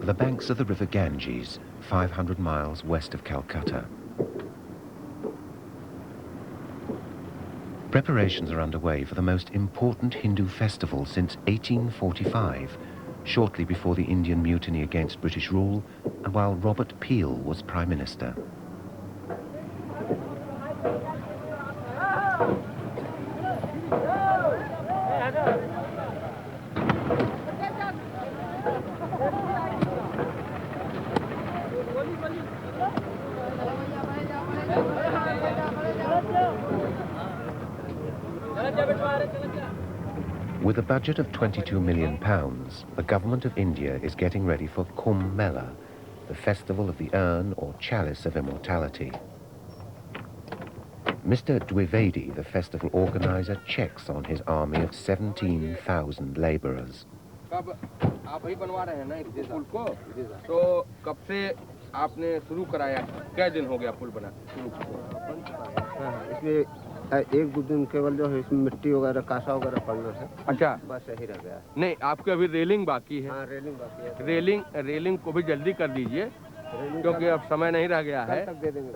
the banks of the river Ganges, 500 miles west of Calcutta. Preparations are underway for the most important Hindu festival since 1845, shortly before the Indian Mutiny against British rule and while Robert Peel was Prime Minister. With a budget of £22 million, the government of India is getting ready for Kumbh Mela, the festival of the urn or chalice of immortality. Mr. Dwivedi, the festival organizer, checks on his army of 17,000 laborers. आपने शुरू कराया क्या दिन हो गया पुल बना इसमें एक दो दिन केवल जो है इसमें मिट्टी वगैरह कासा वगैरह पड़ना है अच्छा बस यही रह गया नहीं आपके अभी रेलिंग बाकी है हाँ रेलिंग बाकी है रेलिंग को भी जल्दी कर दीजिए क्योंकि अब समय नहीं रह गया है तक दे देंगे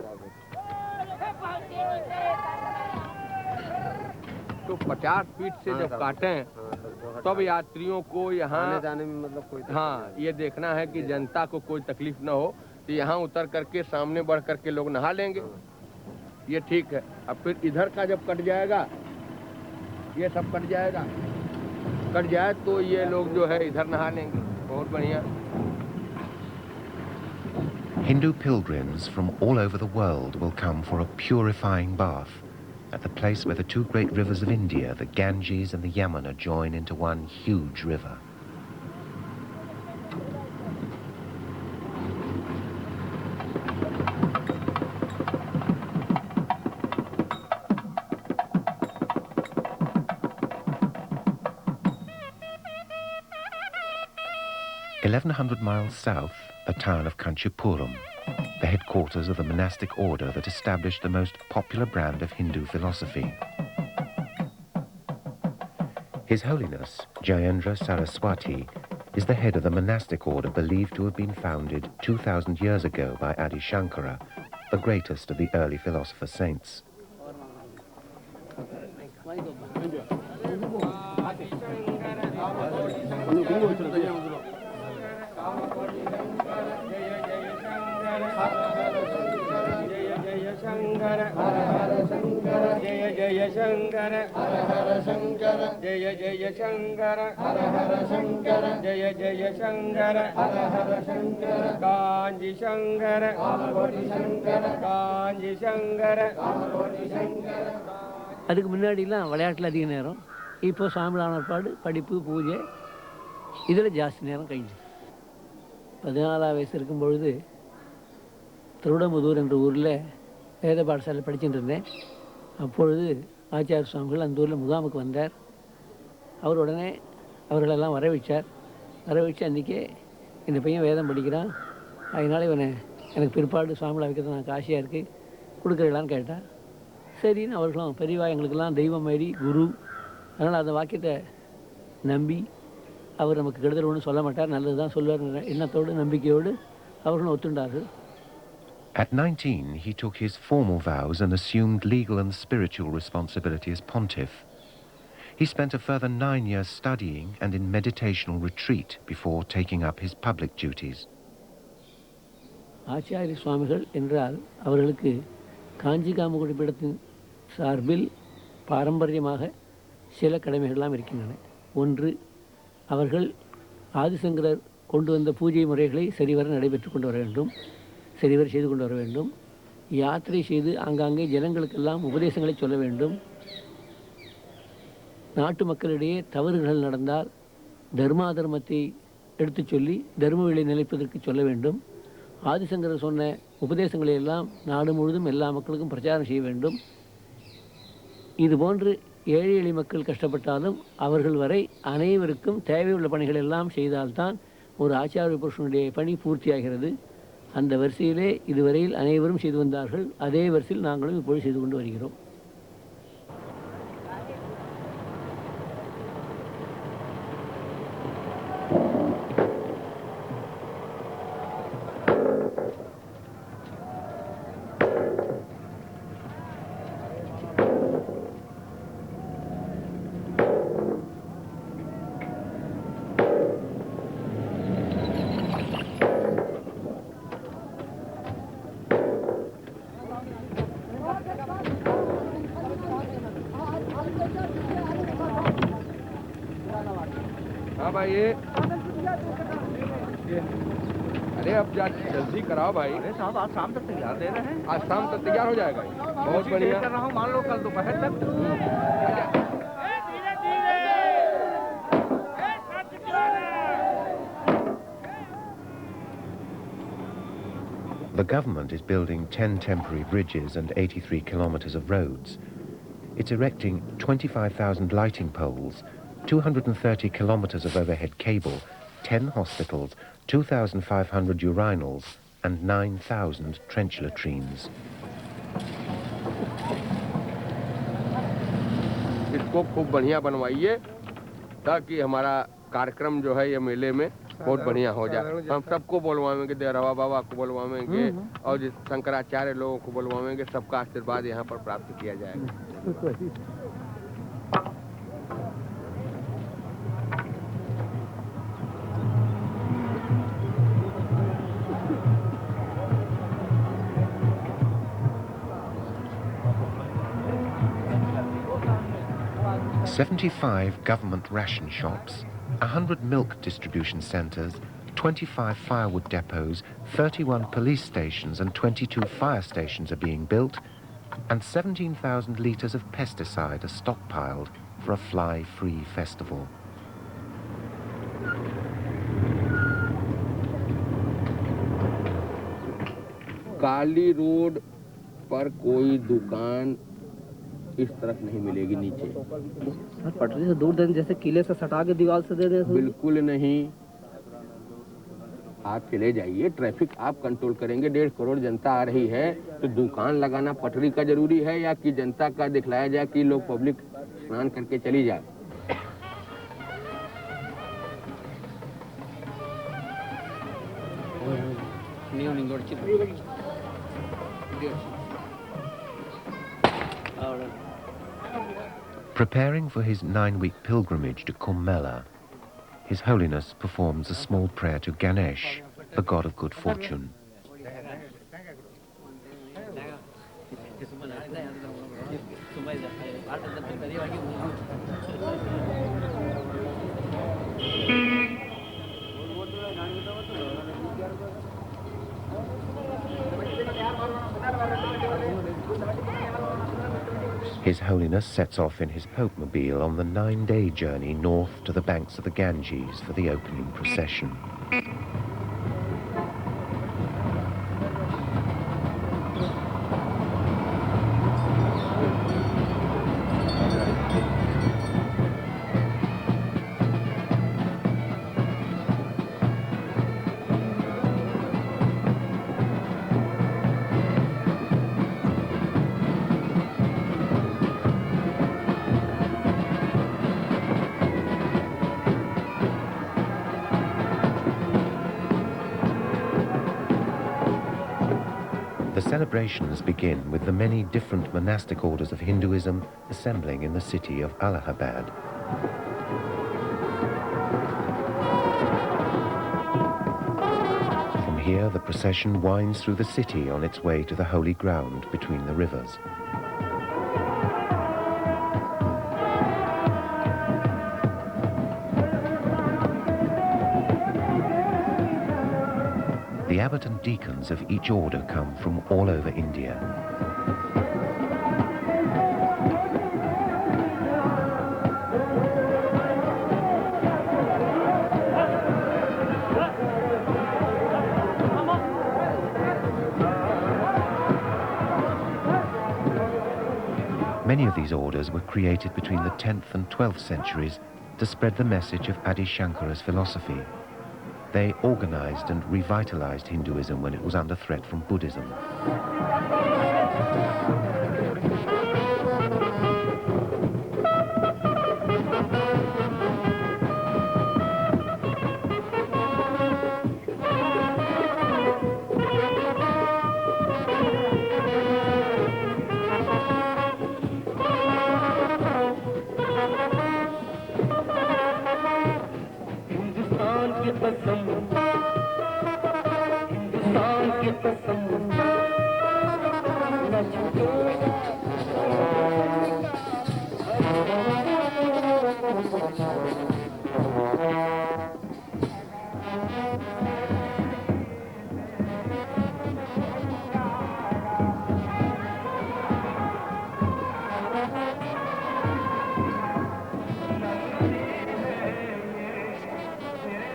तो 50 फीट से जब काटें तब यात्रियों को यहाँ जाने में मतलब कोई हाँ ये देखना है कि जनता को कोई तकलीफ न हो तो यहाँ उतर करके सामने बढ़ करके लोग नहा लेंगे ये ठीक है अब फिर इधर का जब कट जाएगा ये सब कट जाए तो ये लोग जो है इधर नहा लेंगे बहुत बढ़िया Hindu pilgrims from all over the world will come for a purifying bath at the place where the two great rivers of India, the Ganges and the Yamuna, join into one huge river. "1,100 miles south, the town of Kanchipuram, the headquarters of the monastic order that established the most popular brand of Hindu philosophy. His Holiness, Jayendra Saraswati, is the head of the monastic order believed to have been founded 2,000 years ago by Adi Shankara, the greatest of the early philosopher saints. அதுக்கு முன்னாடிலாம் விளையாட்டில் அதிக நேரம் இப்போ சாமியான ஏற்பாடு படிப்பு பூஜை இதில் ஜாஸ்தி நேரம் கழிஞ்சு 14 வயசு இருக்கும் பொழுது திருவிடமுதூர் என்ற ஊரில் வேத பாடசாலை படிச்சுட்டு இருந்தேன் அப்பொழுது ஆச்சாரிய சுவாமிகள் அந்த ஊரில் முகாமுக்கு வந்தார் அவர் உடனே அவர்களெல்லாம் வர வச்சு அன்றைக்கே இந்த பையன் வேதம் படிக்கிறான் அதனால் இவனை எனக்கு பிற்பாடு சுவாமிகளை வைக்கிறது எனக்கு ஆசையாக இருக்குது கொடுக்குறீங்களான்னு கேட்டால் சரின்னு அவர்களும் பெரியவா எங்களுக்கெல்லாம் தெய்வம் மாரி குரு அதனால் அந்த வாக்கியத்தை நம்பி அவர் நமக்கு கெடுதல் ஒன்றும் சொல்ல மாட்டார் நல்லது தான் சொல்லுவார் எண்ணத்தோடு நம்பிக்கையோடு அவர்களும் ஒத்துண்டார்கள். At 19, he took his formal vows and assumed legal and spiritual responsibility as pontiff. He spent a further 9 years studying and in meditational retreat before taking up his public duties. ஆச்சாரிய சுவாமிகள் என்றால் அவர்களுக்கு காஞ்சி காமகோடி பீடத்தின் சார்பில் பாரம்பரியமாக சில கடமைகள்லாம் இருக்கின்றன. ஒன்று, அவர்கள் ஆதிசங்கரர் கொண்டு வந்த பூஜை முறைகளை சரிவர நடைபெற்று கொண்டு வர வேண்டும், சரிவர செய்து கொண்டு வர வேண்டும். யாத்திரை செய்து ஆங்காங்கே ஜனங்களுக்கெல்லாம் உபதேசங்களை சொல்ல வேண்டும். நாட்டு மக்களிடையே தவறுகள் நடந்தால் தர்மாதர்மத்தை எடுத்துச் சொல்லி தர்ம வழியை நிலைப்பதற்கு சொல்ல வேண்டும். ஆதிசங்கரர் சொன்ன உபதேசங்களை எல்லாம் நாடு முழுதும் எல்லா மக்களுக்கும் பிரச்சாரம் செய்ய வேண்டும். இதுபோன்று ஏழை எளிய மக்கள் கஷ்டப்பட்டாலும் அவர்கள் வரை அனைவருக்கும் தேவையுள்ள பணிகள் எல்லாம் செய்தால்தான் ஒரு ஆச்சாரிய புருஷனுடைய பணி பூர்த்தியாகிறது. அந்த வரிசையிலே இதுவரையில் அனைவரும் செய்து வந்தார்கள். அதே வரிசையில் நாங்களும் இப்பொழுது செய்து கொண்டு வருகிறோம். हाँ भाई ये अरे अब जल्दी कराओ भाई। अरे साहब आज शाम तक तैयार दे रहे हैं। आज शाम तक तैयार हो जाएगा। बहुत बढ़िया कर रहा हूँ, मान लो कल दोपहर तक। The government is building 10 temporary bridges and 83 kilometers of roads. It's erecting 25,000 lighting poles, 230 kilometers of overhead cable, 10 hospitals, 2,500 urinals, and 9,000 trench latrines. इसको खूब बढ़िया बनवाइए ताकि हमारा कार्यक्रम जो है ये मेले में बहुत बढ़िया हो जाए। हम सबको बुलवाएंगे, देहरावा बाबा को बुलवाएंगे और जिस शंकराचार्य लोगों को बुलवाएंगे, सबका आशीर्वाद यहाँ पर प्राप्त किया जाएगा। "75 government ration shops, 100 milk distribution centres, 25 firewood depots, 31 police stations and 22 fire stations are being built, and 17,000 litres of pesticide are stockpiled for a fly-free festival." Kali road पर कोई दुकान इस तरफ नहीं मिलेगी नीचे। सर पटरी से दूर दें, जैसे किले से सटा के दीवार से दे दें। बिल्कुल नहीं, आप चले जाइए, ट्रैफिक आप कंट्रोल करेंगे। 1.5 करोड़ जनता आ रही है तो दुकान लगाना पटरी का जरूरी है या कि जनता का दिखलाया जाए कि लोग पब्लिक स्नान करके चली जाए। Preparing for his 9-week pilgrimage to Kumbh Mela, His Holiness performs a small prayer to Ganesh, the god of good fortune. His Holiness sets off in his Popemobile on the 9-day journey north to the banks of the Ganges for the opening procession. The celebrations begin with the many different monastic orders of Hinduism assembling in the city of Allahabad. From here, the procession winds through the city on its way to the holy ground between the rivers. The abbot and deacons of each order come from all over India. Many of these orders were created between the 10th and 12th centuries to spread the message of Adi Shankara's philosophy. They organized and revitalized Hinduism when it was under threat from Buddhism.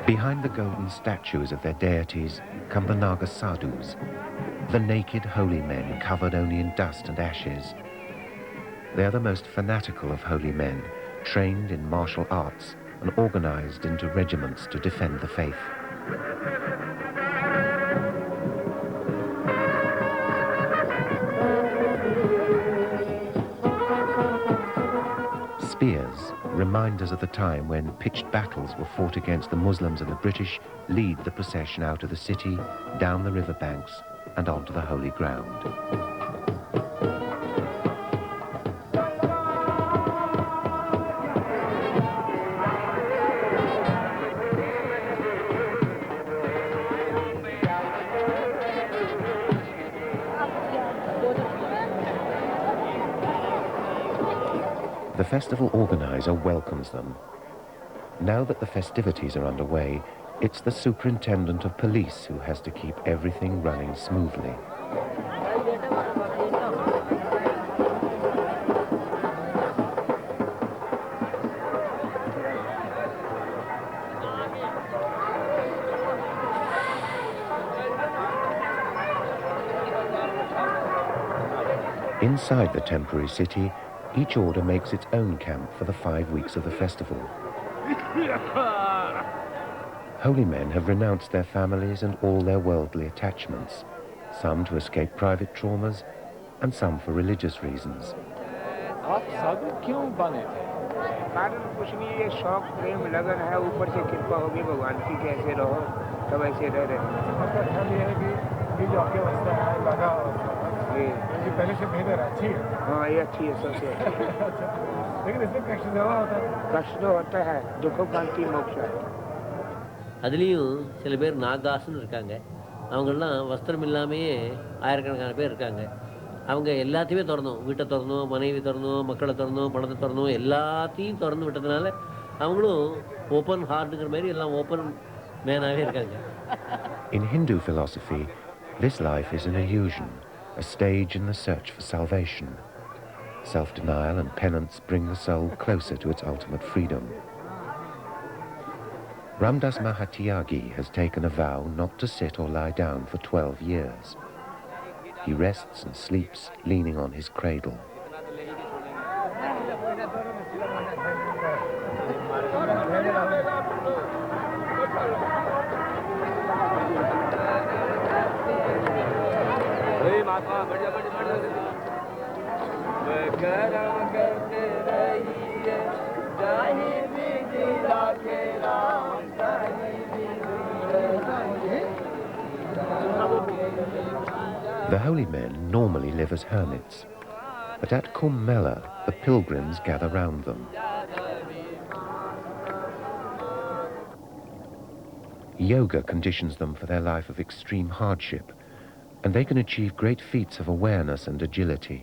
Behind the golden statues of their deities come the Naga sadhus, the naked holy men covered only in dust and ashes. They are the most fanatical of holy men, trained in martial arts and organized into regiments to defend the faith. Spears, reminders of the time when pitched battles were fought against the Muslims and the British, lead the procession out of the city, down the riverbanks and onto the holy ground. The festival organizer welcomes them. Now that the festivities are underway, it's the superintendent of police who has to keep everything running smoothly. Inside the temporary city, each order makes its own camp for the 5 weeks of the festival. Holy men have renounced their families and all their worldly attachments, some to escape private traumas and some for religious reasons. आप साधु क्यों बने थे? कारण कुछ नहीं, ये शौक प्रेम लगन है, ऊपर से कृपा होगी भगवान की, कैसे रहो सब ऐसे रह रहे हैं। आपका ख्याल ये है कि ये जो आपके अवस्था है लगा ये पहले से बेहतर अच्छी है। हाँ ये अच्छी है सबसे। लेकिन इसमें कष्ट ज़्यादा होता है। कष्ट तो होता है, दुखोपांति मोक्ष है। அதுலேயும் சில பேர் நாகாசுன்னு இருக்காங்க. அவங்கெல்லாம் வஸ்திரம் இல்லாமையே ஆயிரக்கணக்கான பேர் இருக்காங்க. அவங்க எல்லாத்தையுமே திறந்தோம், வீட்டை திறந்தோம், மனைவி திறந்தோம், மக்களை திறந்தோம், பணத்தை திறந்தோம், எல்லாத்தையும் திறந்து விட்டதுனால அவங்களும் ஓப்பன் ஹார்ட்டுங்கிற மாதிரி எல்லாம் ஓப்பன் மேனாகவே இருக்காங்க. In Hindu philosophy, this life is an illusion, a stage in the search for salvation. Self-denial and penance bring the soul closer to its ultimate freedom. Ramdas Mahatyagi has taken a vow not to sit or lie down for 12 years. He rests and sleeps, leaning on his cradle. The holy men normally live as hermits, but at Kumbh Mela, the pilgrims gather round them. Yoga conditions them for their life of extreme hardship, and they can achieve great feats of awareness and agility.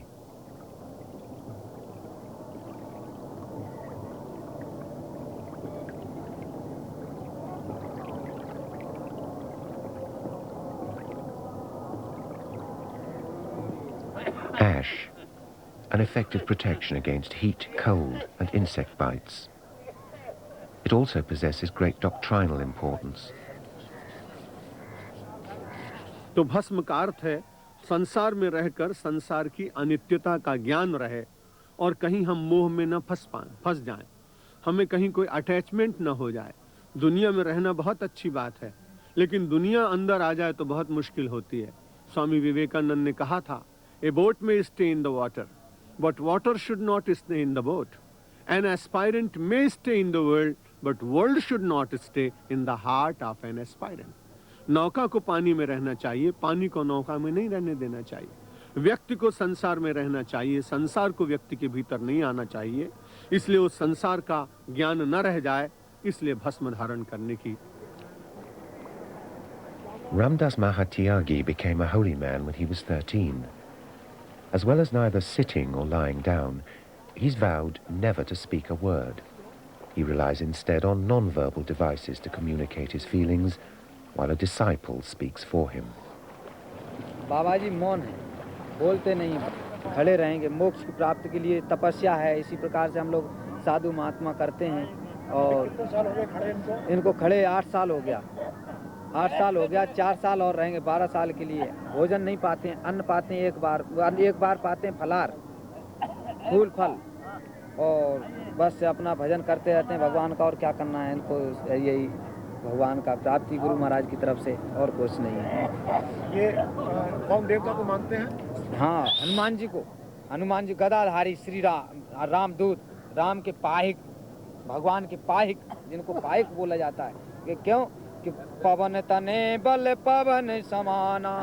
Ash, an effective protection against heat, cold, and insect bites. It also possesses great doctrinal importance. तो भस्म का अर्थ है संसार में रहकर संसार की अनित्यता का ज्ञान रहे और कहीं हम मोह में न फंस जाएं, हमें कहीं कोई अटैचमेंट न हो जाए। दुनिया में रहना बहुत अच्छी बात है, लेकिन दुनिया अंदर आ जाए तो बहुत मुश्किल होती है। स्वामी विवेकानंद ने कहा था, A boat may stay in the water, but water should not stay in the boat. An aspirant may stay in the world, but world should not stay in the heart of an aspirant. नौका को पानी में रहना चाहिए, पानी को नौका में नहीं रहने देना चाहिए। व्यक्ति को संसार में रहना चाहिए, संसार को व्यक्ति के भीतर नहीं आना चाहिए। इसलिए उस संसार का ज्ञान न रह जाए, इसलिए भस्म धारण करने की। Ramdas Mahatyagi became a holy man when he was 13. As well as neither sitting or lying down, he's vowed never to speak a word. He relies instead on non-verbal devices to communicate his feelings, while a disciple speaks for him. बाबा जी मौन है, बोलते नहीं, खड़े रहेंगे। मोक्ष की प्राप्ति के लिए तपस्या है। इसी प्रकार से हम लोग साधु महात्मा करते हैं। और कितने साल हो गए खड़े इनको खड़े 8 साल हो गया। 8 साल हो गया, 4 साल और रहेंगे 12 साल के लिए। भोजन नहीं पाते हैं, अन्न पाते हैं एक बार पाते हैं फलार, फूल फल, और बस अपना भजन करते रहते हैं भगवान का। और क्या करना है इनको, यही भगवान का प्राप्ति गुरु महाराज की तरफ से, और कुछ नहीं है। ये कौन देवता को मानते हैं? हाँ, हनुमान जी को। हनुमान जी गदाधारी श्री रामदूत, राम के पाहिक, भगवान के पाहिक, जिनको पाहिक बोला जाता है। कि क्यों कि पवन तने बल पवन समाना,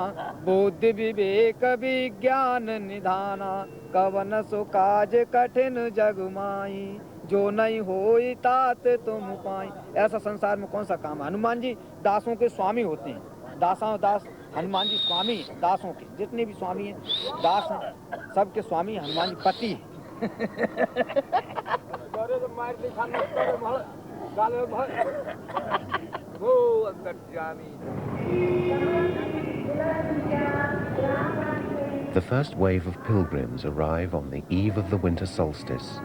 बुद्धि विवेक विज्ञान निधाना, कवन सो काज कठिन जग माई, जो नहीं होई तात तुम पाई। ऐसा संसार में कौन सा काम है। हनुमान जी दासों के स्वामी होते हैं। दास हनुमान जी स्वामी, दासों के जितने भी स्वामी हैं, दास हैं, सबके स्वामी हनुमान जी पति हैं। The first wave of pilgrims arrive on the eve of the winter solstice.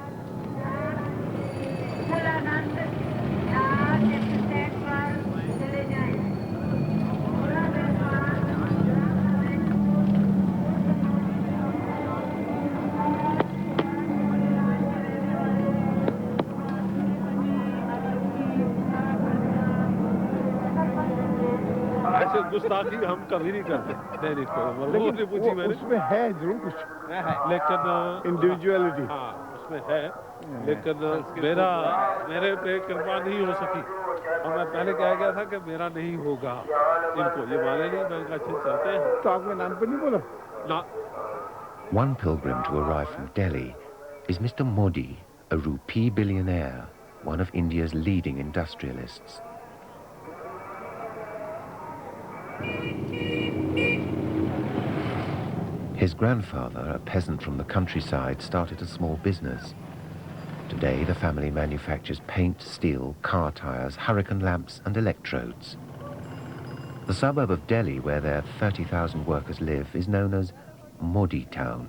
गुस्ताखी हम कभी नहीं करते। लेकिन उसमें है जरूर कुछ, लेकिन इंडिविजुअलिटी हाँ उसमें है, लेकिन मेरे पे कृपा नहीं हो सकी। और मैं पहले कह गया था कि मेरा नहीं होगा, इनको ये माने नहीं। मैं इनका अच्छे चलते हैं। तो आपके नाम पर नहीं बोला ना। One pilgrim to arrive from Delhi is Mr. Modi, a rupee billionaire, one of India's leading industrialists. His grandfather, a peasant from the countryside, started a small business. Today, the family manufactures paint, steel, car tires, hurricane lamps, and electrodes. The suburb of Delhi, where their 30,000 workers live, is known as Modi Town.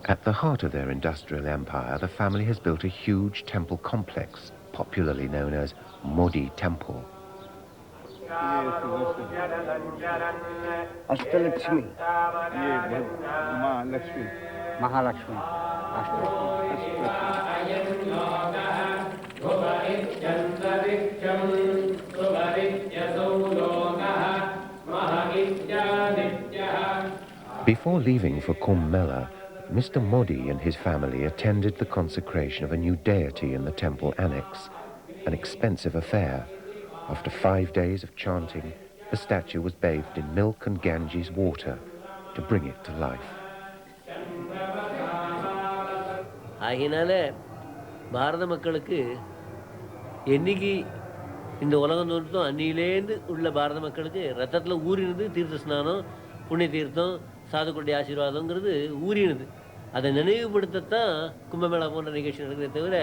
At the heart of their industrial empire, the family has built a huge temple complex, popularly known as Modi Temple. Ashtalakshmi, ये माँ Lakshmi, Mahalakshmi, Before leaving for Kumbh Mela, Mr. Modi and his family attended the consecration of a new deity in the temple annex, an expensive affair. After 5 days of chanting, the statue was bathed in milk and Ganges water to bring it to life. ஆகினால பாரத மக்களுக்கு என்னைக்கு இந்த உலகம் தோன்றதோ அன்னிலேருந்து உள்ள பாரத மக்களுக்கு ரத்தத்தில் ஊறினது தீர்த்த ஸ்நானம், புண்ணிய தீர்த்தம், சாதுக்களுடைய ஆசீர்வாதங்கிறது ஊறினது. அதை நினைவுபடுத்தத்தான் கும்பமேளா போன்ற நிகழ்ச்சி நடக்கிறதே தவிர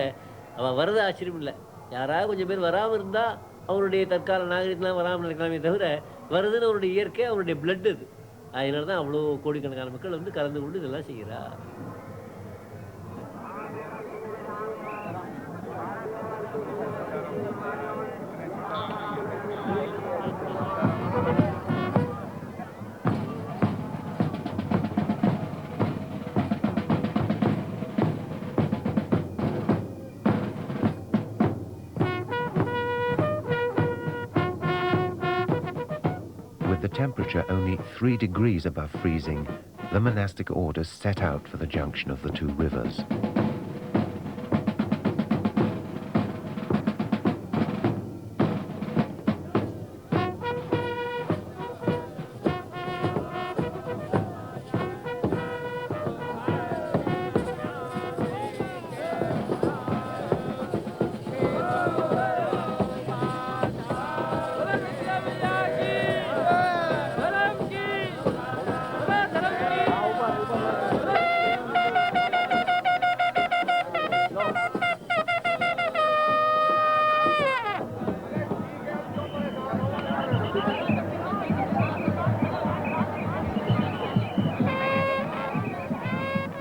அவன் வரது ஆச்சரியம் இல்லை. யாராவது கொஞ்சம் பேர் வராமல் இருந்தால் அவருடைய தற்கால நாகரிகம்லாம் வராமல் இருக்கலாமே தவிர வருதுன்னு அவருடைய இயற்கை, அவருடைய பிளட் அது. அதனால தான் அவ்வளோ கோடிக்கணக்கான மக்கள் வந்து கலந்து கொண்டு இதெல்லாம் செய்கிறார். With the temperature only 3 degrees above freezing, the monastic orders set out for the junction of the two rivers.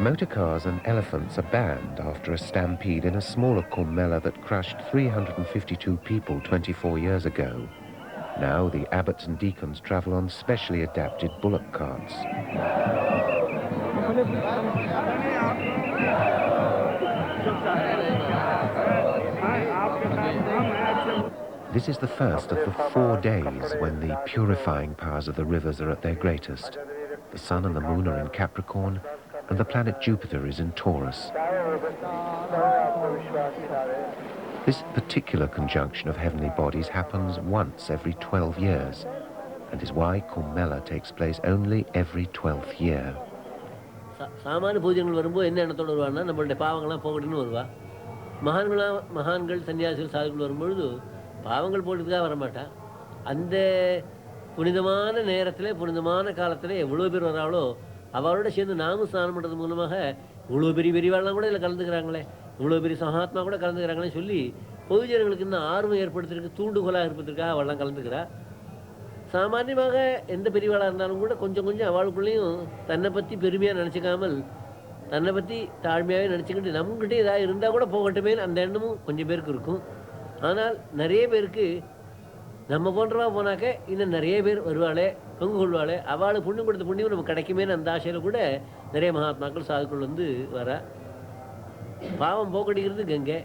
Motor cars and elephants are banned after a stampede in a smaller Kumbh Mela that crushed 352 people 24 years ago. Now the abbots and deacons travel on specially adapted bullock carts. This is the first of the 4 days when the purifying powers of the rivers are at their greatest. The sun and the moon are in Capricorn, and the planet Jupiter is in Taurus. This particular conjunction of heavenly bodies happens once every 12 years, and is why Kumbh Mela takes place only every 12th year. சாமானிய பூஜைகள் வரும்போது என்ன எண்ணத்தோடு வருவான்னா நம்மளுடைய பாவங்கள்லாம் போகட்டுன்னு வருவா. மகான்கள் சன்னியாசிகள் சாதுக்கள் வரும்பொழுது பாவங்கள் போட்டுக்காக வரமாட்டா. அந்த புனிதமான நேரத்தில் புனிதமான காலத்தில் எவ்வளோ பேர் வராளோ அவளோட சேர்ந்து நாமும் ஸ்நானம் பண்ணுறது மூலமாக இவ்வளோ பெரிய பெரியவாள்லாம் கூட இதில் கலந்துக்கிறாங்களே, இவ்வளோ பெரிய மகாத்மா கூட கலந்துக்கிறாங்களே சொல்லி பொதுஜனங்களுக்கு இன்னும் ஆர்வம் ஏற்படுத்துறதுக்கு தூண்டுகோலாக இருப்பதற்காக அவள்லாம் கலந்துக்கிறா. சாமானியமாக எந்த பெரியவாளாக இருந்தாலும் கூட கொஞ்சம் கொஞ்சம் அவளுக்குள்ளேயும் தன்னை பற்றி பெருமையாக நினச்சிக்காமல் தன்னை பற்றி தாழ்மையாகவே நினச்சிக்கிட்டு நம்மகிட்டே ஏதாவது இருந்தால் கூட போகட்டுமே அந்த எண்ணமும் கொஞ்சம் பேருக்கு இருக்கும். ஆனால் நிறைய பேருக்கு நம்ம போன்றவா போனாக்க இன்னும் நிறைய பேர் வருவாளே, பங்கு கொள்வாளே, அவளுக்கு புண்ணியம் கொடுத்த புண்ணியம் நமக்கு கிடைக்குமேன்னு அந்த ஆசையில் கூட நிறைய மகாத்மாக்கள் சாதுக்கள் வந்து வர. பாவம் போக்கடிக்கிறது கங்கை,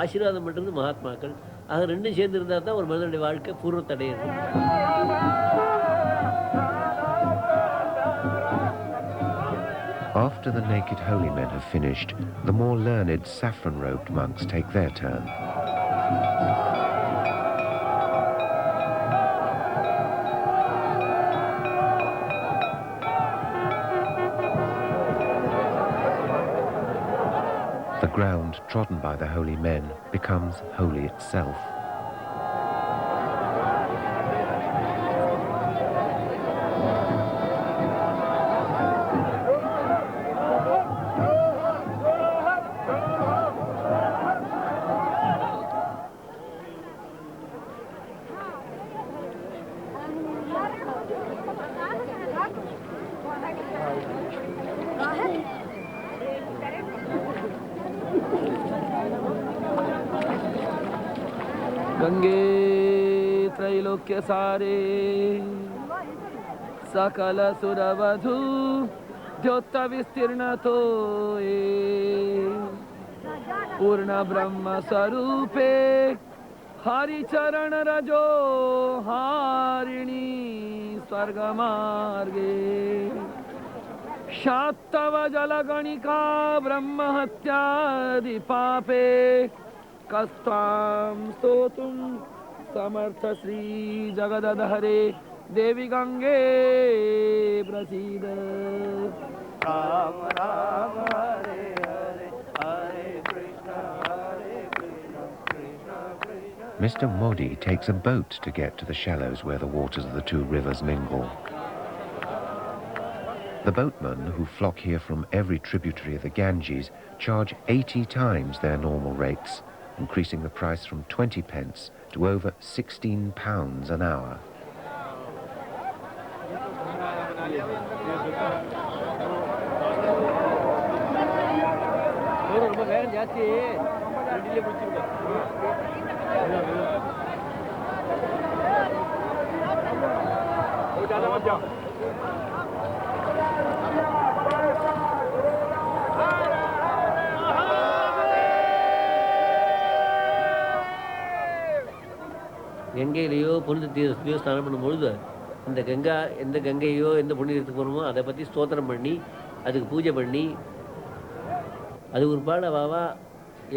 ஆசீர்வாதம் பண்ணுறது மகாத்மாக்கள். ஆக ரெண்டும் சேர்ந்து இருந்தால் தான் ஒரு மனிதனுடைய வாழ்க்கை பூர்வத்தடையிறது. After the naked holy men have finished, the more learned saffron-robed monks take their turn. The ground trodden by the holy men becomes holy itself. Gange त्रैलोक्य सारे सकल सुरवधु द्योत विस्तीर्ण तो पूर्ण ब्रह्म स्वरूपे हरि चरण रजो हारिणी स्वर्ग मार्गे शातव जलगणिका ब्रह्म हत्यादि पापे कस्तां स्तोतुं समर्थ श्री जगदधरे देवी गंगे प्रसीद। Ram Ram Hare Hare Hare Krishna Krishna Krishna. Mr. Modi takes a boat to get to the shallows where the waters of the two rivers mingle. The boatmen, who flock here from every tributary of the Ganges, charge 80 times their normal rates, increasing the price from 20 pence to over £16 an hour. கங்கையிலையோ புனித தீர்த்தத்தையோ ஸ்நானம் பண்ணும்பொழுது இந்த எந்த கங்கையோ எந்த புண்ணியத்துக்கு போகணுமோ அதை பற்றி ஸ்தோத்திரம் பண்ணி அதுக்கு பூஜை பண்ணி அது ஒரு பாடு அவாவா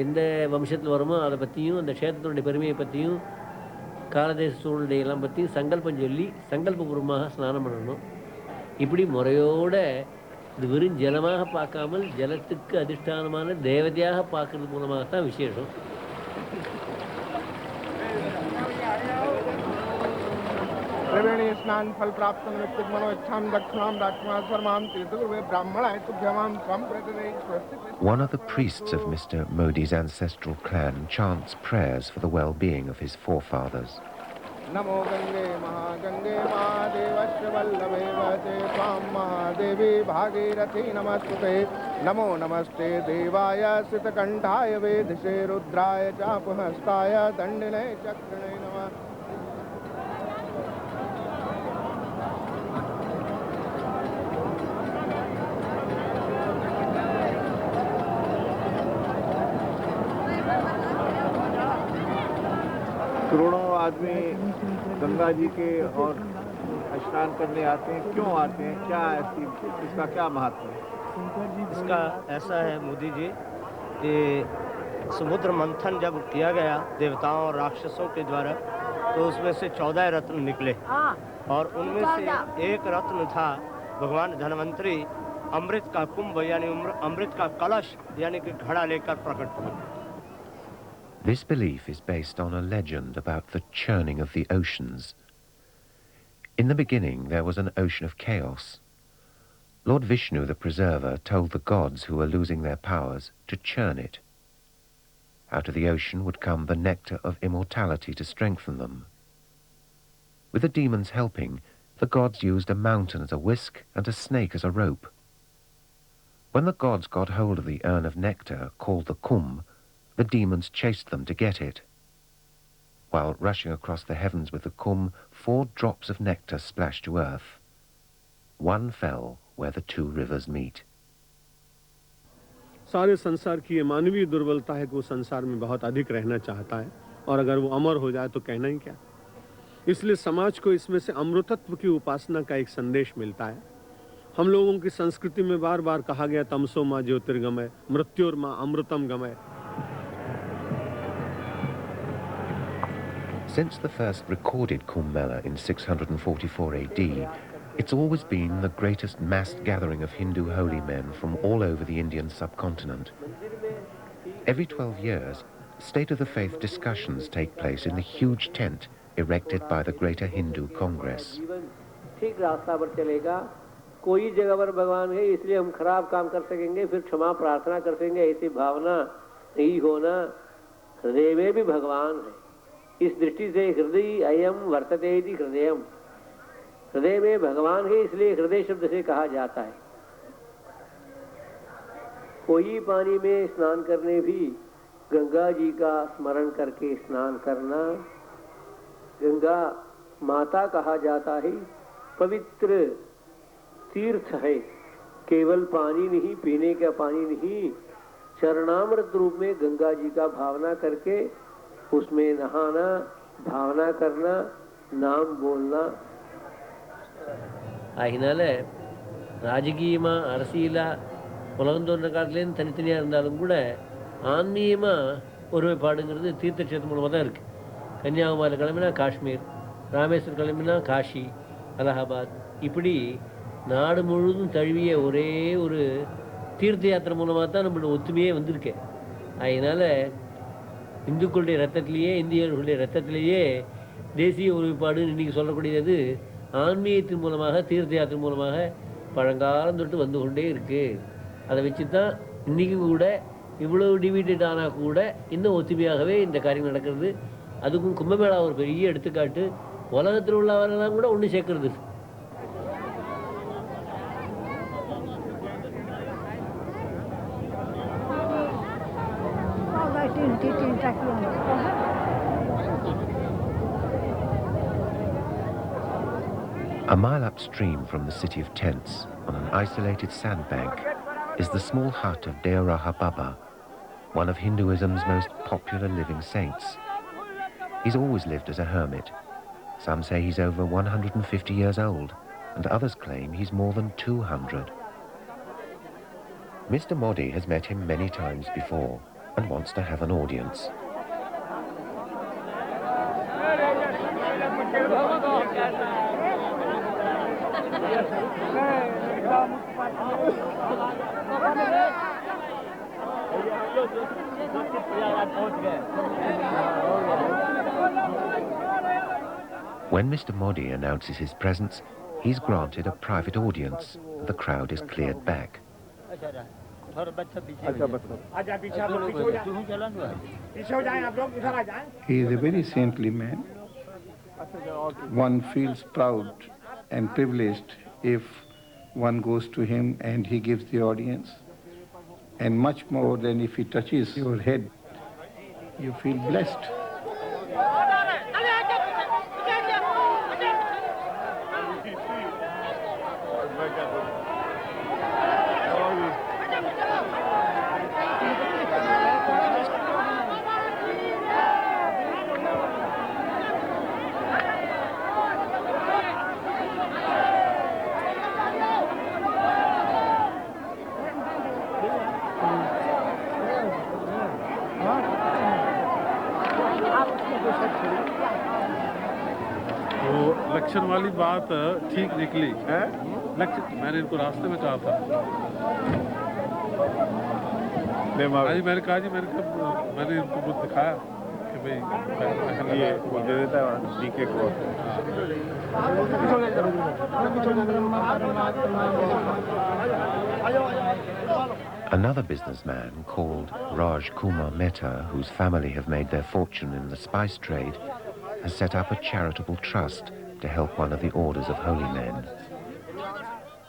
எந்த வம்சத்தில் வருமோ அதை பற்றியும் அந்த க்ஷேத்திரத்தினுடைய பெருமையை பற்றியும் காலதேச சூழ்நிலையெல்லாம் பற்றியும் சங்கல்பம் சொல்லி சங்கல்பபூர்வமாக ஸ்நானம் பண்ணணும். இப்படி முறையோடு இது வெறும் ஜலமாக பார்க்காமல் ஜலத்துக்கு அதிஷ்டானமான தேவதையாக பார்க்கறது மூலமாகத்தான் விசேஷம். त्रिवेणी स्नान फल प्राप्त निमित्त मनोच्छां दक्षिणां राजकुमारस्वरमां तीर्थगुरुवे ब्राह्मणाय तुभ्यमां त्वं प्रतिदेहि स्वस्ति. One of the priests of Mr. Modi's ancestral clan chants prayers for the well-being of his forefathers. नमो गंगे महागंगे महादेवस्य वल्लभे वते त्वां महादेवी भागीरथी नमस्तुते नमो नमस्ते देवाय सितकंठाय वेधसे रुद्राय चापहस्ताय दंडिने चक्रिणे नमः। करोड़ों आदमी गंगा जी के और स्नान करने आते हैं। क्यों आते हैं? क्या ऐसी इसका क्या महत्व है? इसका ऐसा है मोदी जी कि समुद्र मंथन जब किया गया देवताओं और राक्षसों के द्वारा, तो उसमें से 14 रत्न निकले और उनमें से एक रत्न था भगवान धन्वंतरी अमृत का कुंभ यानी अमृत का कलश यानी कि घड़ा लेकर प्रकट हुए। This belief is based on a legend about the churning of the oceans. In the beginning, there was an ocean of chaos. Lord Vishnu, the preserver, told the gods who were losing their powers to churn it. Out of the ocean would come the nectar of immortality to strengthen them. With the demons helping, the gods used a mountain as a whisk and a snake as a rope. When the gods got hold of the urn of nectar, called the Kumbh, the demons chased them to get it. While rushing across the heavens with the Kumbh, 4 drops of nectar splashed to earth. One fell where the 2 rivers meet. सारे संसार की ये मानवीय दुर्बलता है कि वो संसार में बहुत अधिक रहना चाहता है, और अगर वो अमर हो जाए तो कहना ही क्या। इसलिए समाज को इसमें से अमृतत्व की उपासना का एक संदेश मिलता है। हम लोगों की संस्कृति में बार बार कहा गया तमसो मां ज्योतिर्गमय मृत्योर्मा अमृतम गमय। Since the first recorded Kumbh Mela in 644 AD, it's always been the greatest massed gathering of Hindu holy men from all over the Indian subcontinent. Every 12 years, State of the Faith discussions take place in the huge tent erected by the Greater Hindu Congress. ठीक रास्ता पर चलेगा, कोई जगह पर भगवान है इसलिए हम खराब काम कर सकेंगे, फिर क्षमा प्रार्थना कर सकेंगे, ऐसी भावना नहीं होना। हृदय में भी भगवान है। इस दृष्टि से हृदय अयम वर्तते इति हृदयम, हृदय में भगवान है इसलिए हृदय शब्द से कहा जाता है। कोई पानी में स्नान करने भी गंगा जी का स्मरण करके स्नान करना। गंगा माता कहा जाता है, पवित्र तीर्थ है, केवल पानी नहीं, पीने का पानी नहीं, चरणामृत रूप में गंगा जी का भावना करके उसमें नहाना, भावना करना, नाम बोलना। அதனால ராஜகீயமாக அரசியலாக உலகம் தோன்ற காலத்துலேருந்து தனித்தனியாக இருந்தாலும் கூட ஆன்மீகமாக ஒருமைப்பாடுங்கிறது தீர்த்த கஷேத்திரம் மூலமாக தான் இருக்குது. கன்னியாகுமரியில் கிளம்பினா காஷ்மீர், ராமேஸ்வரம் கிளம்பினா காஷி, அலகாபாத், இப்படி நாடு முழுவதும் தழுவிய ஒரே ஒரு தீர்த்த யாத்திரை மூலமாக தான் நம்மளோட ஒத்துமையே வந்திருக்கு. அதனால் இந்துக்களுடைய ரத்தத்திலேயே, இந்தியர்களுடைய ரத்தத்திலேயே தேசிய ஒருமைப்பாடுன்னு இன்றைக்கி சொல்லக்கூடியது ஆன்மீகத்தின் மூலமாக, தீர்த்த யாத்திரை மூலமாக பழங்காலம் தொட்டு வந்து கொண்டே இருக்குது. அதை வச்சு தான் இன்றைக்கும் கூட இவ்வளோ டிவைடட் ஆனால் கூட இன்னும் ஒத்துமையாகவே இந்த காரியம் நடக்கிறது. அதுக்கும் கும்பமேளா ஒரு பெரிய எடுத்துக்காட்டு. உலகத்தில் உள்ளவரெல்லாம் கூட ஒன்று சேர்க்கறது. A mile upstream from the city of tents, on an isolated sandbank, is the small hut of Deoraha Baba, one of Hinduism's most popular living saints. He's always lived as a hermit. Some say he's over 150 years old, and others claim he's more than 200. Mr. Modi has met him many times before and wants to have an audience. When Mr. Modi announces his presence, he's granted a private audience, and the crowd is cleared back. He is a very saintly man. One feels proud and privileged if one goes to him and he gives the audience. and much more than if it touches your head. You feel blessed. लक्षण वाली बात ठीक निकली है। लक्षण मैंने इनको रास्ते में कहा था। मैंने कहा जी मैंने इनको बुद्ध दिखाया कि भाई ये दे देता है डीके को। Another businessman called Kumbh Mela, whose family have made their fortune in the spice trade, has set up a charitable trust to help one of the orders of holy men.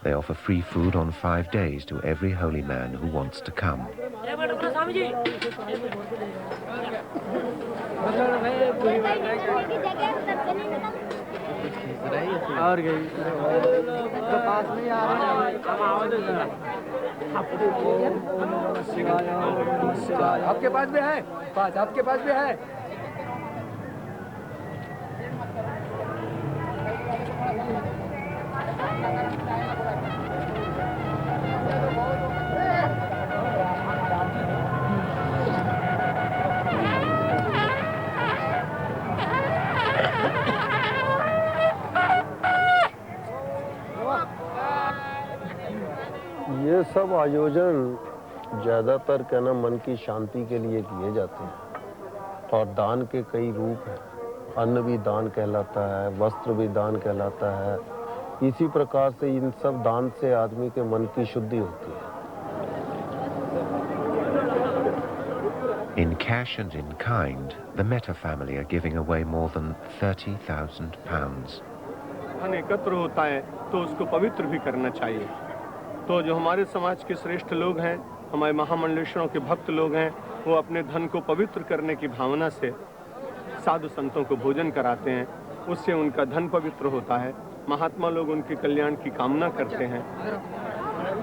They offer free food on 5 days to every holy man who wants to come. आपके पास भी है? आपके पास भी है? ये सब आयोजन ज़्यादातर कहना मन की शांति के लिए किए जाते हैं और दान के कई रूप हैं। अन्न भी दान कहलाता है, वस्त्र भी दान कहलाता है। इसी प्रकार से इन सब दान से आदमी के मन की शुद्धि होती है। In cash and in kind, the Meta family are giving away more than £30,000. धन एकत्र होता है तो उसको पवित्र भी करना चाहिए। तो जो हमारे समाज के श्रेष्ठ लोग हैं, हमारे महामंडलेश्वरों के भक्त लोग हैं, वो अपने धन को पवित्र करने की भावना से साधु संतों को भोजन कराते हैं। उससे उनका धन पवित्र होता है। महात्मा लोग उनके कल्याण की कामना करते हैं।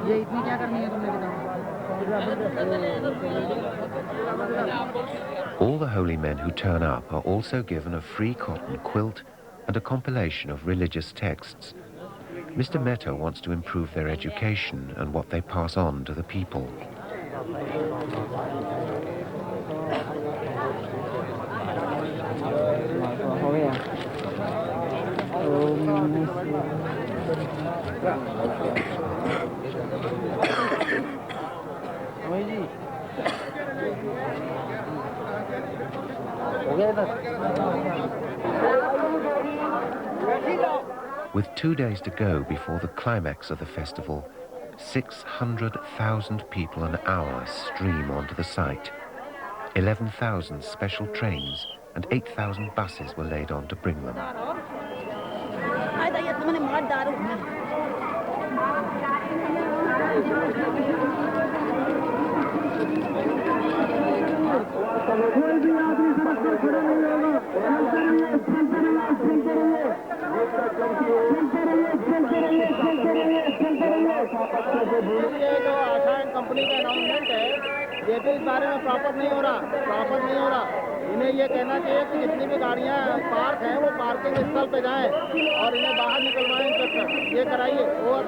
ये इतनी क्या करनी है तुमने बताओ? All the holy men who turn up are also given a free cotton quilt and a compilation of religious texts. Mr. Meta wants to improve their education and what they pass on to the people. With 2 days to go before the climax of the festival, 600,000 people an hour stream onto the site. 11,000 special trains and 8,000 buses were laid on to bring them. Company का announcement है, ये भी इस बारे में proper नहीं हो रहा। इन्हें ये कहना चाहिए कि जितनी भी गाड़ियां पार्क हैं वो पार्किंग स्थल पे जाएं और इन्हें बाहर निकलवाएं। इंस्पेक्टर ये कराइए। और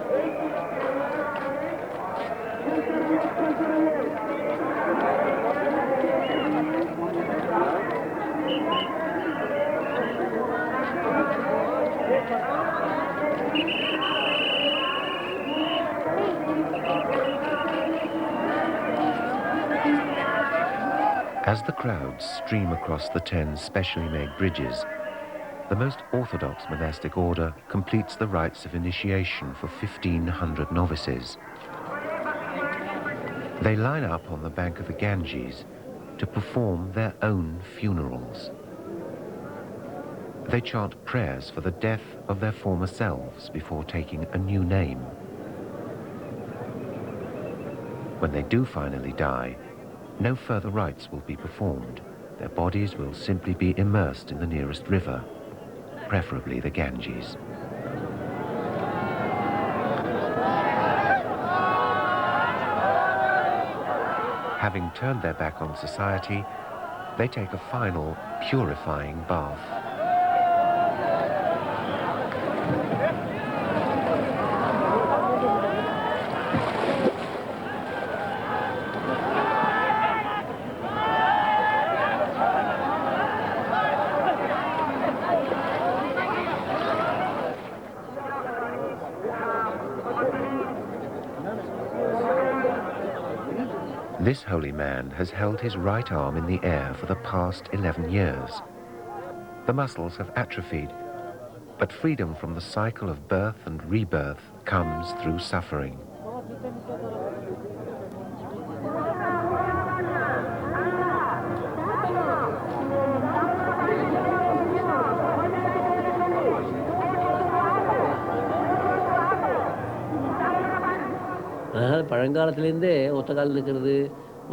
As the crowds stream across the 10 specially made bridges, the most orthodox monastic order completes the rites of initiation for 1,500 novices. They line up on the bank of the Ganges to perform their own funerals. They chant prayers for the death of their former selves before taking a new name. When they do finally die, no further rites will be performed. Their bodies will simply be immersed in the nearest river, preferably the Ganges. Having turned their back on society, they take a final, purifying bath. This holy man has held his right arm in the air for the past 11 years. The muscles have atrophied, but freedom from the cycle of birth and rebirth comes through suffering. பழங்காலத்துலேருந்தே ஒத்த கால் நிற்கிறது,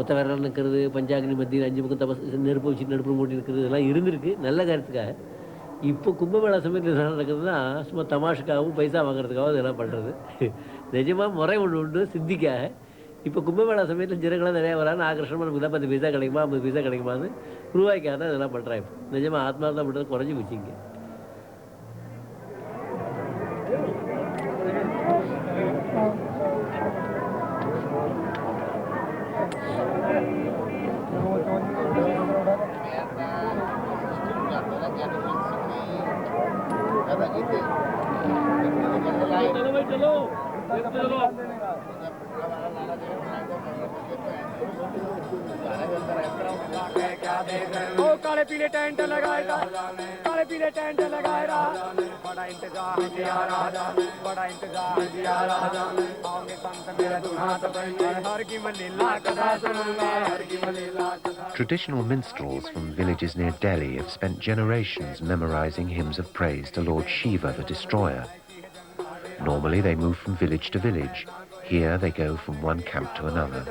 ஒத்த விரல் நிற்கிறது, பஞ்சாக்னி மத்தியில் 5 பக்கம் தபஸ் நெருப்பு வச்சு நெருப்பு மூட்டி நிற்கிறது இதெல்லாம் இருந்திருக்கு நல்ல காரியத்துக்காக. இப்போ கும்பமேளா சமயத்தில் என்ன நடக்குதுன்னா சும்மா தமாஷுக்காகவும் பைசா வாங்குறதுக்காகவும் இதெல்லாம் பண்ணுறது. நிஜமாக முறை ஒன்று உண்டு சித்திக்காக. இப்போ கும்பமேளா சமயத்தில் ஜனங்களாம் நிறையா வரான்னு ஆகர்ஷமாக நமக்கு தான் 10 பைசா கிடைக்குமா 50 பைசா கிடைக்குமான்னு ரூபாய்க்காக தான் இதெல்லாம் பண்ணுறாங்க. இப்போ நிஜமாக ஆத்மார்த்தம் பண்ணுறது குறைஞ்சி வச்சுங்க. काले पीले टेंट लगाएगा, काले पीले टेंट लगाएगा, बड़ा इंतजार किया राजा, बड़ा इंतजार किया राजा, आओगे संत मेरा दुल्हा तो हर की मलीला कथा सुनूंगा, हर की मलीला कथा. Traditional minstrels from villages near Delhi have spent generations memorizing hymns of praise to Lord Shiva, the destroyer. Normally they move from village to village. Here they go from one camp to another.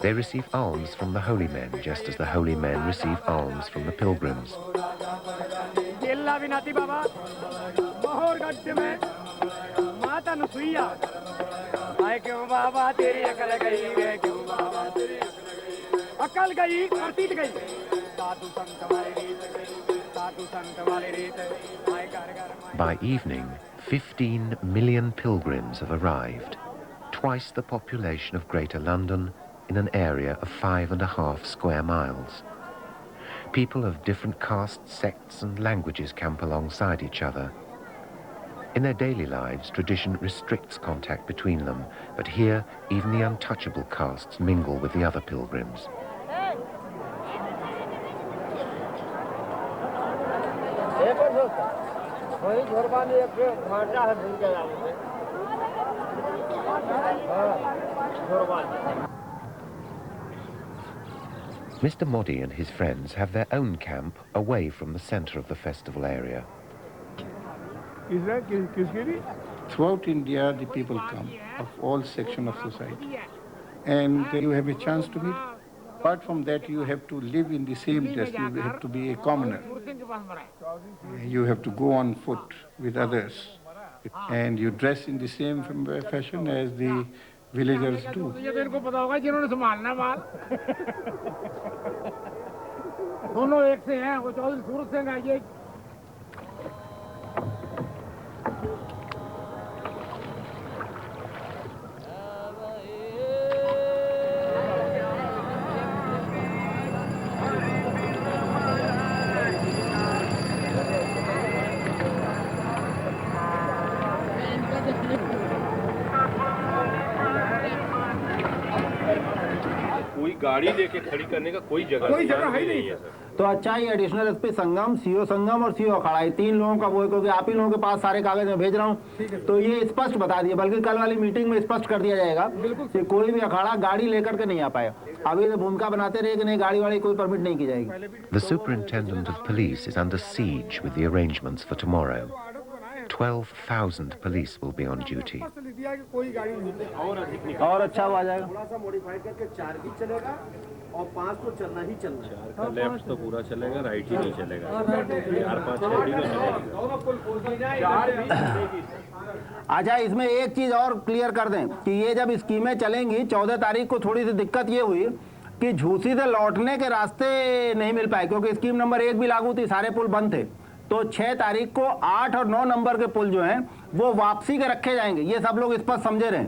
They receive alms from the holy men, just as the holy men receive alms from the pilgrims. By evening, 15 million pilgrims have arrived, twice the population of Greater London in an area of 5.5 square miles. People of different castes, sects and languages camp alongside each other. In their daily lives, tradition restricts contact between them, but here even the untouchable castes mingle with the other pilgrims. Mr. Modi and his friends have their own camp away from the center of the festival area. Throughout India, the people come of all sections of society, and you have a chance to meet. Apart from that, you have to live in the same dress. You have to be a commoner. You have to go on foot with others, and you dress in the same fashion as the villagers do. दोनों एक से हैं, वो चौधरी सूरत सिंह है, ये कोई गाड़ी लेके खड़ी करने का कोई जगह है नहीं है सर। तो अच्छा, ही एडिशनल एसपी संगम, सीओ संगम और सीओ अखाड़ा, ये 3 लोगों का वो है, क्योंकि आप ही लोगों के पास सारे कागज में भेज रहा हूँ, तो ये स्पष्ट बता दिए, बल्कि कल वाली मीटिंग में स्पष्ट कर दिया जाएगा कि कोई भी अखाड़ा गाड़ी लेकर के नहीं आ पाएगा। अभी तो भूमिका बनाते रहे कि नहीं, गाड़ी वाड़ी कोई परमिट नहीं की जाएगी। The superintendent of police is under siege with the arrangements for tomorrow. 12,000 police will be on duty. और अच्छा वो आ जाएगा। थोड़ा सा मॉडिफाइड करके 4 ही चलेगा और 5 तो चलना ही चलना है। 4 का लेफ्ट तो पूरा चलेगा, राइट ही नहीं चलेगा। 4, 5, 6 ही तो चलेगा। अच्छा, इसमें एक चीज और क्लियर कर दें कि ये जब स्कीमें चलेंगी, 14 तारीख को थोड़ी सी दिक्कत ये हुई कि झूसी से लौटने के रास्ते नहीं मिल पाए, क्योंकि स्कीम नंबर 1 भी लागू थी, सारे पुल बंद थे। तो 6 तारीख को 8 और 9 नंबर के पुल जो हैं वो वापसी के रखे जाएंगे, ये सब लोग स्पष्ट समझे रहे।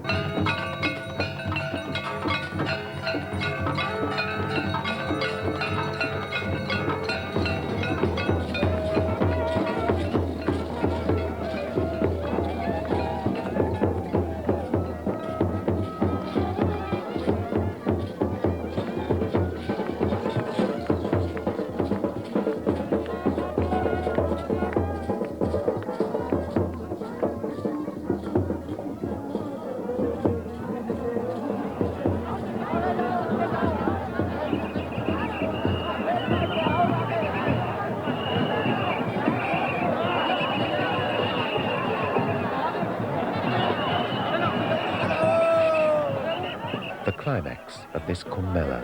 The climax of this Kumbh Mela,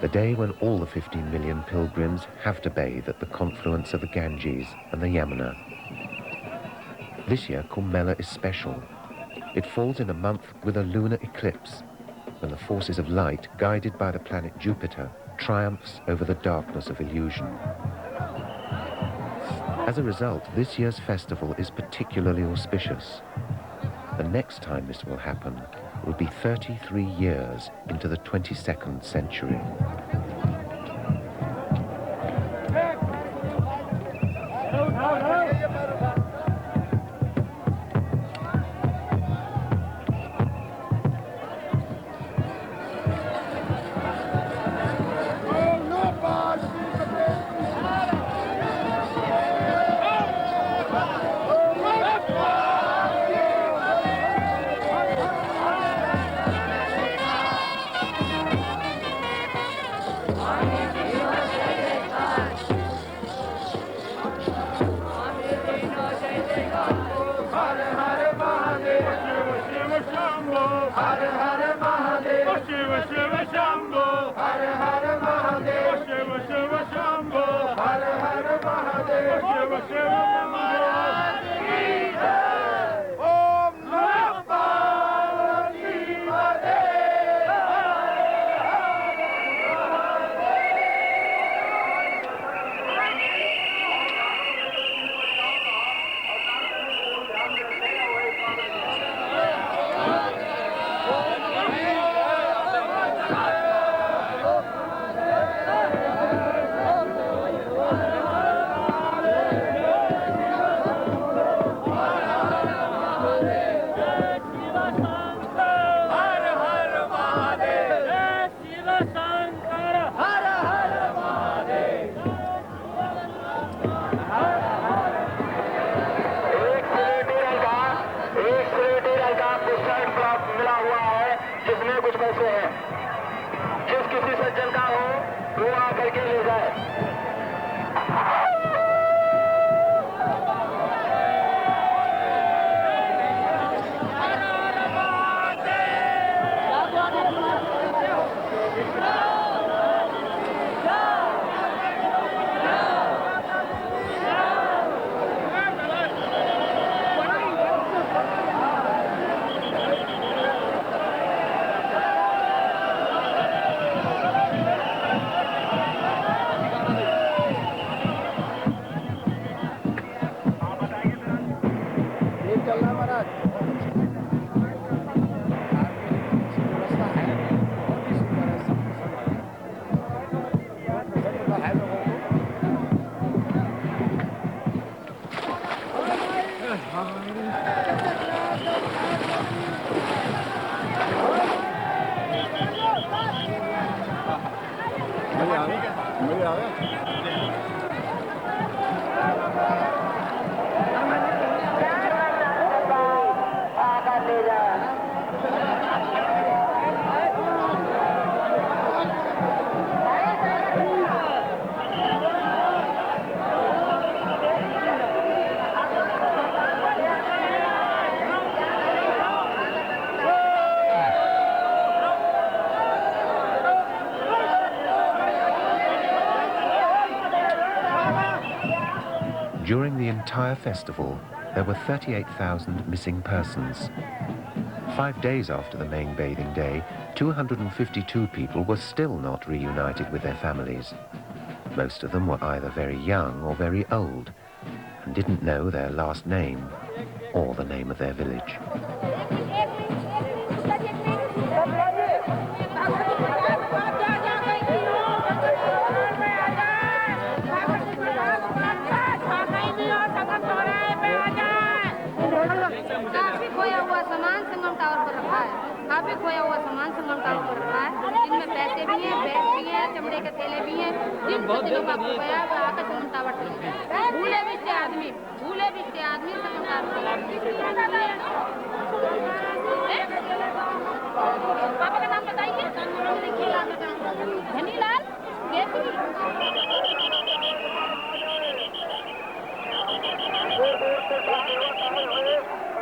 the day when all the 15 million pilgrims have to bathe at the confluence of the Ganges and the Yamuna. This year, Kumbh Mela is special. It falls in a month with a lunar eclipse, when the forces of light, guided by the planet Jupiter, triumphs over the darkness of illusion. As a result, this year's festival is particularly auspicious. The next time this will happen will be 33 years into the 22nd century. the entire festival, there were 38,000 missing persons. 5 days after the main bathing day, 252 people were still not reunited with their families. Most of them were either very young or very old and didn't know their last name or the name of their village. काफी खोया हुआ सामान संगम tower पर रखा है, जिनमें पैसे भी हैं, बैग भी हैं, चमड़े के थैले भी हैं, जिन दिनों का खोया वो आकर संगम टावर भूले भी थे आदमी संगम टावर। पापा का नाम बताइए। धनीलाल केसरी।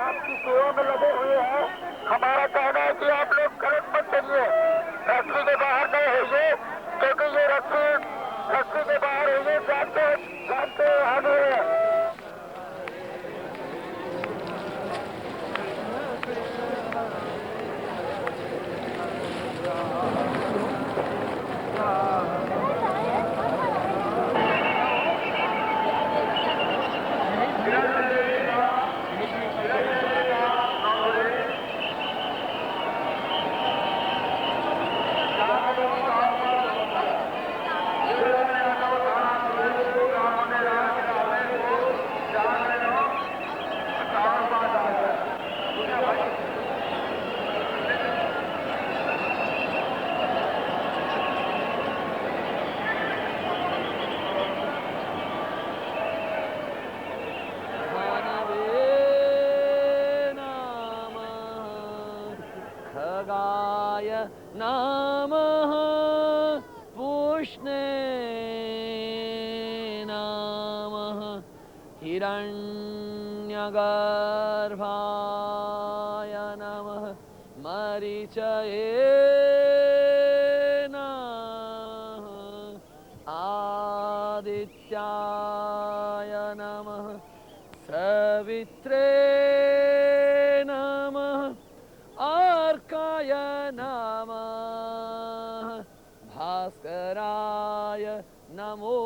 आपकी सेवा में लगे हुए हैं। हमारा कहना है कि आप लोग गलत मत करिए, रस्सी के बाहर नहीं होइए, क्योंकि ये रस्सी के बाहर होइए जानते आगे है। नमः पुष्णे नमः हिरण्यगर्भाय नमः मरीचये नमः आदित्याय नमः सवित्रे नमः अर्काय नमः भास्कराय नमो